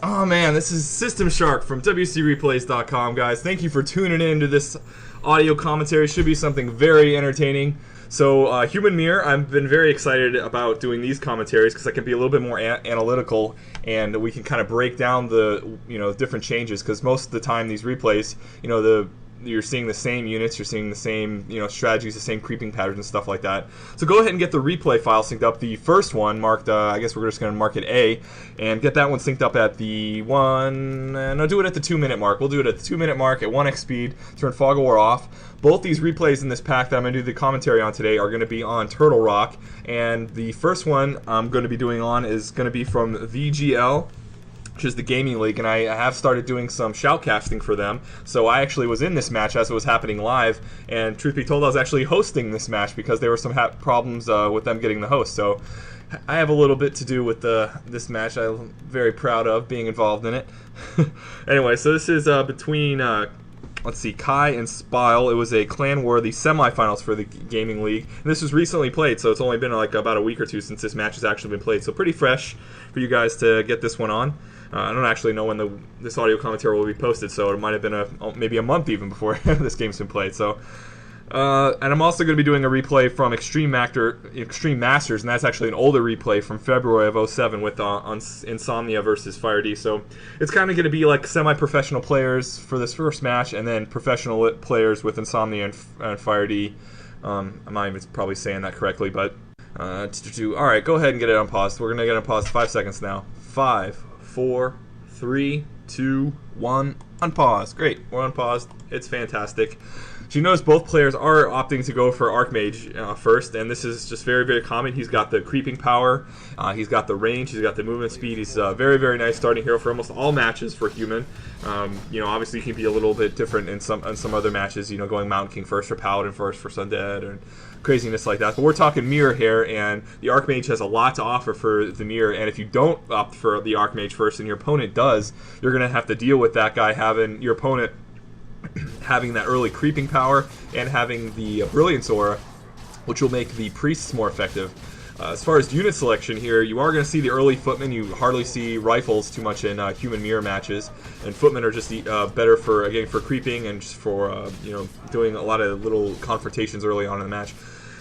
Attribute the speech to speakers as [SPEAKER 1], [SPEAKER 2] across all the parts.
[SPEAKER 1] Oh man, this is Systemshark from WCReplays.com, guys. Thank you for tuning in to this audio commentary. Should be something very entertaining. So, Human Mirror, I've been very excited about doing these commentaries because I can be a little bit more analytical, and we can kind of break down the different changes. Because most of the time, these replays, you're seeing the same units, you're seeing the same strategies, the same creeping patterns and stuff like that. So go ahead and get the replay file synced up. The first one marked, I guess we're just going to mark it A, and get that one synced up at the do it at the 2-minute mark. We'll do it at the 2-minute mark at 1x speed. Turn fog war off. Both these replays in this pack that I'm going to do the commentary on today are going to be on Turtle Rock, and the first one I'm going to be doing on is going to be from VGL, which is the gaming league, and I have started doing some shoutcasting for them. So I actually was in this match as it was happening live, and truth be told, I was actually hosting this match because there were some problems with them getting the host. So I have a little bit to do with this match. I'm very proud of being involved in it. Anyway, so this is between let's see, Kai and Spile. It was a clan war, the semifinals for the gaming league. And this was recently played, so it's only been like about a week or two since this match has actually been played. So pretty fresh for you guys to get this one on. I don't actually know when this audio commentary will be posted, so it might have been maybe a month even before this game's been played. So, and I'm also going to be doing a replay from Extreme Masters, and that's actually an older replay from February of 07 with on Insomnia versus Fire D. So it's kind of going to be like semi-professional players for this first match, and then professional players with Insomnia and Fire D. I'm not even probably saying that correctly, but all right, go ahead and get it unpaused. We're going to get it unpaused 5 seconds now. 5, 4, 3, 2, 1, unpause. Great, we're unpaused. It's fantastic. So you notice both players are opting to go for Archmage first, and this is just very, very common. He's got the creeping power, he's got the range, he's got the movement speed. He's a very, very nice starting hero for almost all matches for Human. Obviously you can be a little bit different in some other matches, going Mountain King first or Paladin first for Sundead and craziness like that. But we're talking Mirror here, and the Archmage has a lot to offer for the Mirror, and if you don't opt for the Archmage first and your opponent does, you're going to have to deal with that guy having that early creeping power and having the Brilliance Aura, which will make the Priests more effective. As far as unit selection here, you are going to see the early Footmen. You hardly see Rifles too much in Human Mirror matches, and Footmen are just better for creeping and just for doing a lot of little confrontations early on in the match.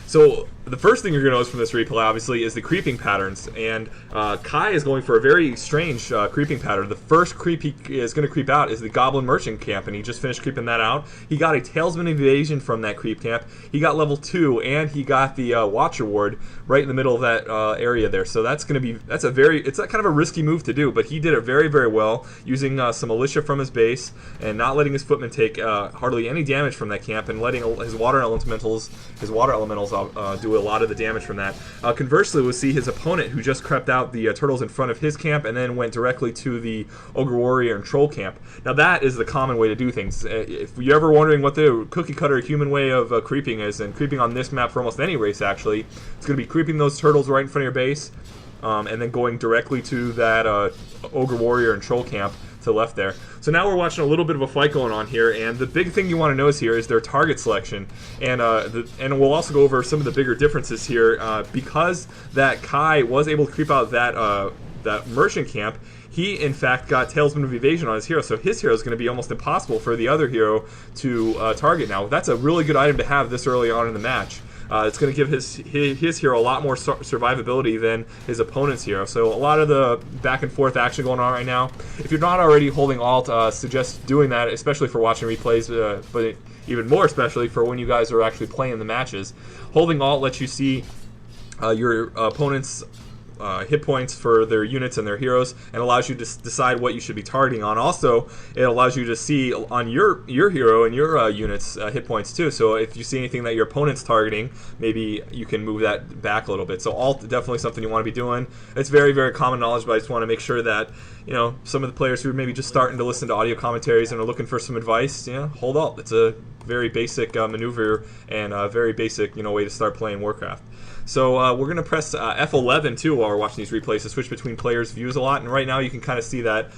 [SPEAKER 1] So the first thing you're going to notice from this replay, obviously, is the creeping patterns. And Kai is going for a very strange creeping pattern. The first creep he is going to creep out is the Goblin Merchant Camp, and he just finished creeping that out. He got a Talesman Evasion from that creep camp. He got level 2, and he got the Watcher Ward right in the middle of that area there. So it's kind of a risky move to do, but he did it very, very well, using some militia from his base and not letting his footmen take hardly any damage from that camp, and letting his water elementals do a lot of the damage from that. Conversely, we'll see his opponent, who just crept out the turtles in front of his camp and then went directly to the Ogre Warrior and Troll camp. Now that is the common way to do things. If you're ever wondering what the cookie-cutter human way of creeping is, and creeping on this map for almost any race actually, it's going to be creeping those turtles right in front of your base, and then going directly to that Ogre Warrior and Troll camp to the left there. So now we're watching a little bit of a fight going on here, and the big thing you want to notice here is their target selection, and we'll also go over some of the bigger differences here. Because that Kai was able to creep out that merchant camp, he in fact got Talesman of Evasion on his hero, so his hero is going to be almost impossible for the other hero to target now. That's a really good item to have this early on in the match. It's going to give his hero a lot more survivability than his opponent's hero. So a lot of the back and forth action going on right now. If you're not already holding Alt, suggest doing that, especially for watching replays, but even more especially for when you guys are actually playing the matches. Holding Alt lets you see your opponent's hit points for their units and their heroes, and allows you to decide what you should be targeting on. Also, it allows you to see on your hero and your units hit points too. So if you see anything that your opponent's targeting, maybe you can move that back a little bit. So Alt, definitely something you want to be doing. It's very, very common knowledge, but I just want to make sure that some of the players who are maybe just starting to listen to audio commentaries and are looking for some advice, hold Alt. It's a very basic maneuver and a very basic way to start playing Warcraft. So we're going to press F11 too while we're watching these replays to switch between players' views a lot. And right now you can kind of see that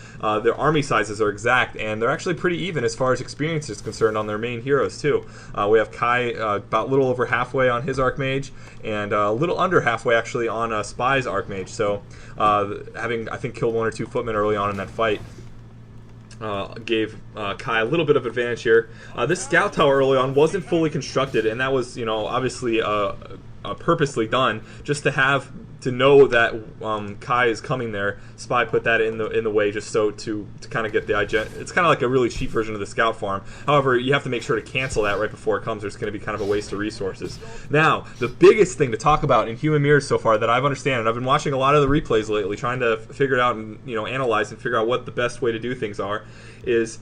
[SPEAKER 1] their army sizes are exact, and they're actually pretty even as far as experience is concerned on their main heroes too. We have Kai about a little over halfway on his Archmage, and a little under halfway actually on Spy's Archmage. So having, I think, killed 1 or 2 footmen early on in that fight gave Kai a little bit of advantage here. This scout tower early on wasn't fully constructed, and that was, obviously purposely done just to know that Kai is coming there. Spy put that in the way just so to kind of get the it's kind of like a really cheap version of the scout farm. However, you have to make sure to cancel that right before it comes, or it's going to be kind of a waste of resources. Now, the biggest thing to talk about in Human Mirrors so far that I've understood, and I've been watching a lot of the replays lately, trying to figure it out and analyze and figure out what the best way to do things are, is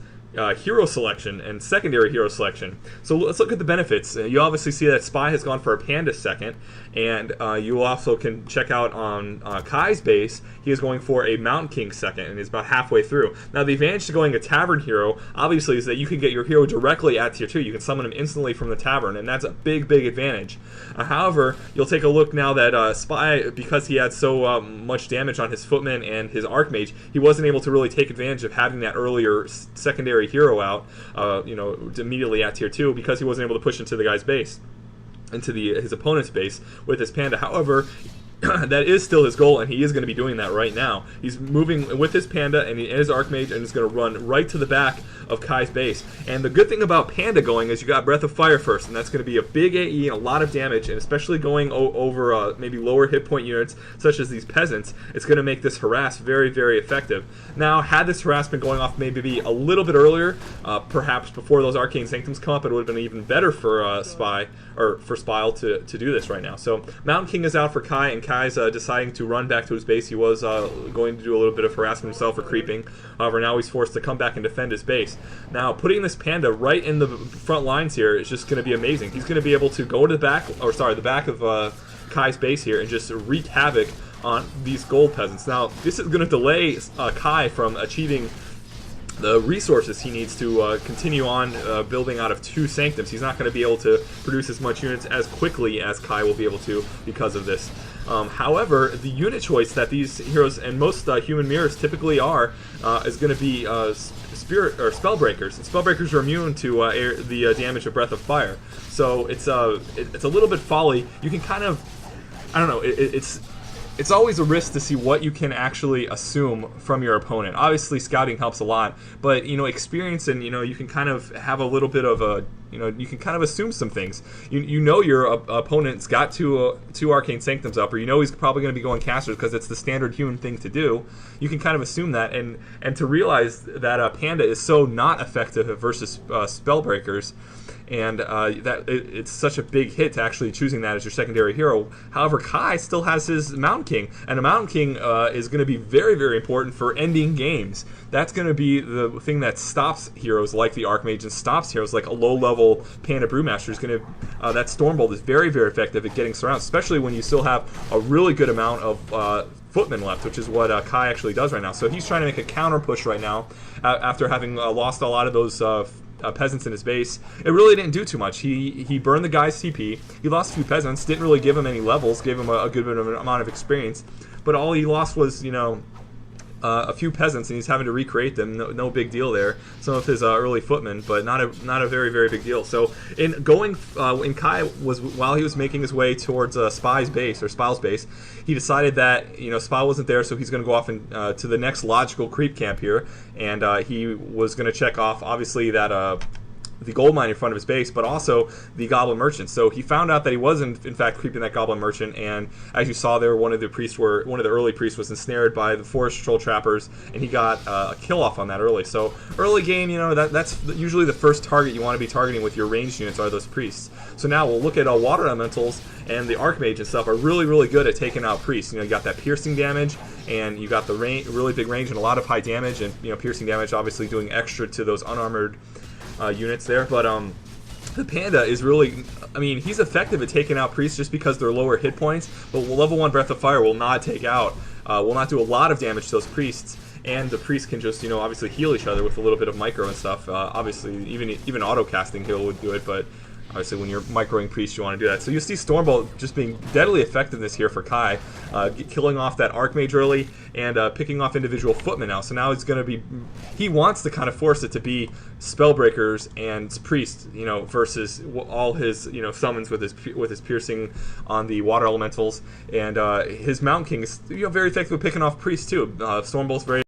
[SPEAKER 1] hero selection and secondary hero selection. So let's look at the benefits. You obviously see that Spy has gone for a Panda second, and you also can check out on Kai's base, he is going for a Mountain King second, and he's about halfway through. Now, the advantage to going a Tavern hero, obviously, is that you can get your hero directly at tier 2. You can summon him instantly from the Tavern, and that's a big, big advantage. However, you'll take a look now that Spy, because he had so much damage on his Footman and his Archmage, he wasn't able to really take advantage of having that earlier secondary hero out, immediately at tier 2, because he wasn't able to push into the guy's base, into his opponent's base with his Panda. However, that is still his goal, and he is going to be doing that right now. He's moving with his Panda and his Archmage, and is going to run right to the back of Kai's base. And the good thing about Panda going is you got Breath of Fire first, and that's going to be a big AE and a lot of damage, and especially going over maybe lower hit point units such as these peasants, it's going to make this harass very, very effective. Now, had this harass been going off maybe a little bit earlier, perhaps before those Arcane Sanctums come up, it would have been even better for Spy, or for Spile to do this right now. So Mountain King is out for Kai, and Kai's deciding to run back to his base. He was going to do a little bit of harassment himself for creeping. However, now he's forced to come back and defend his base. Now, putting this Panda right in the front lines here is just going to be amazing. He's going to be able to go to the back of Kai's base here and just wreak havoc on these gold peasants. Now, this is going to delay Kai from achieving the resources he needs to continue on building out of 2 Sanctums. He's not going to be able to produce as much units as quickly as Kai will be able to because of this. However, the unit choice that these heroes and most Human Mirrors typically are is going to be Spirit or Spellbreakers. And Spellbreakers are immune to the damage of Breath of Fire. So it's a little bit folly. You can kind of, I don't know, it's always a risk to see what you can actually assume from your opponent. Obviously, scouting helps a lot, but experience, and you can kind of have a little bit of a you can kind of assume some things. Your opponent's got two Arcane Sanctums up, or he's probably going to be going casters because it's the standard human thing to do. You can kind of assume that, and to realize that Panda is so not effective versus Spellbreakers, and that it's such a big hit to actually choosing that as your secondary hero. However, Kai still has his Mountain King, and a Mountain King is going to be very, very important for ending games. That's going to be the thing that stops heroes like the Archmage and stops heroes like a low-level Panda Brewmaster. That Stormbolt is very, very effective at getting surrounded, especially when you still have a really good amount of Footmen left, which is what Kai actually does right now. So he's trying to make a counter push right now after having lost a lot of those peasants in his base. It really didn't do too much. He burned the guy's CP. He lost a few peasants, didn't really give him any levels, gave him a good amount of experience, but all he lost was a few peasants, and he's having to recreate them. No big deal there. Some of his early Footmen, but not a very, very big deal. So in Kai while he was making his way towards Spy's base, or Spile's base, he decided that Spy wasn't there, so he's going to go off to the next logical creep camp here, and he was going to check off obviously that the gold mine in front of his base, but also the Goblin Merchant. So he found out that he was in fact creeping that Goblin Merchant, and as you saw there, one of the early priests was ensnared by the Forest Troll Trappers, and he got a kill off on that early. So early game, that's usually the first target you want to be targeting with your ranged units are those priests. So now we'll look at Water Elementals, and the Archmage and stuff are really, really good at taking out priests. You got that piercing damage, and you got the really big range and a lot of high damage, and piercing damage obviously doing extra to those unarmored units there. But the Panda is really, he's effective at taking out priests just because they're lower hit points, but level 1 Breath of Fire will not do a lot of damage to those priests, and the priests can just obviously heal each other with a little bit of micro and stuff. Obviously even auto casting heal would do it, but obviously when you're microing priests you want to do that. So you see Stormbolt just being deadly effective this here for Kai, killing off that Archmage early and picking off individual Footmen now. So now it's going to be, he wants to kind of force it to be Spellbreakers and priests, versus all his summons with his piercing on the Water Elementals, and his Mountain King is very effective at picking off priests too. Stormbolt's very